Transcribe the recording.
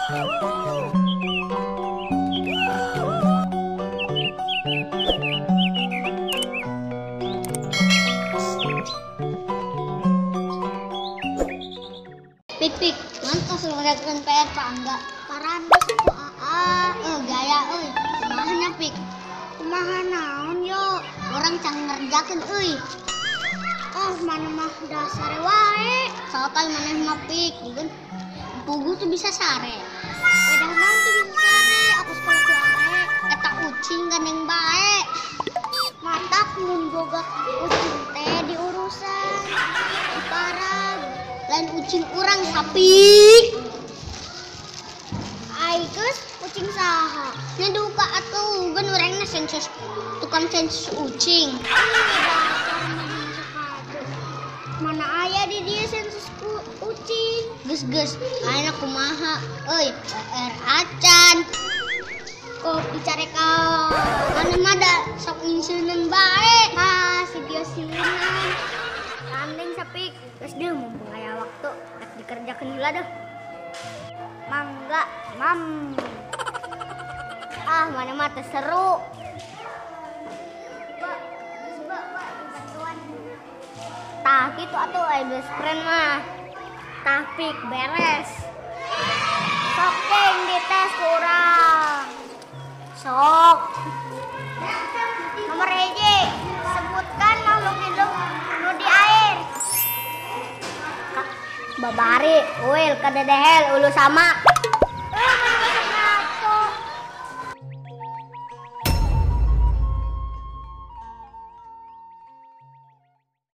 Pik, mantas lu ngerjakan PR pak enggak? Paran besok gaya kumahanya Pik. Kumaha naon yo? Orang cang ngerjakan mana mah dasar wae. Soalnya mana mah Pik, kan pugu tuh bisa sare. Beda naon tuh bisa sare, aku sekolah tuh wae. Eta ucing gandeng bae. Matak mun boga ucing teh diurusan. Parah. Lain ucing urang sapi. Aikus ucing saha? Nyaduka atuh gan urangna sensus tukang sensus ucing. Mana aya di dia sensus ucing? Geus ayeuna kumaha? PR acan. Kok dicari ka mana mah da sok ngisieuneun bae. Si biosinan. Tanding sapik, terus dia mumpung aya waktu, rek dikerjakeun heula dah. Mangga, mana mah teu seru. Tah kitu atuh aya best friend mah. Tah Pik beres. Sok teh dites kurang. Sok. Nomor hiji, sebutkan makhluk hidup nu di air. Babari, uil, kadedehel, ulu sama.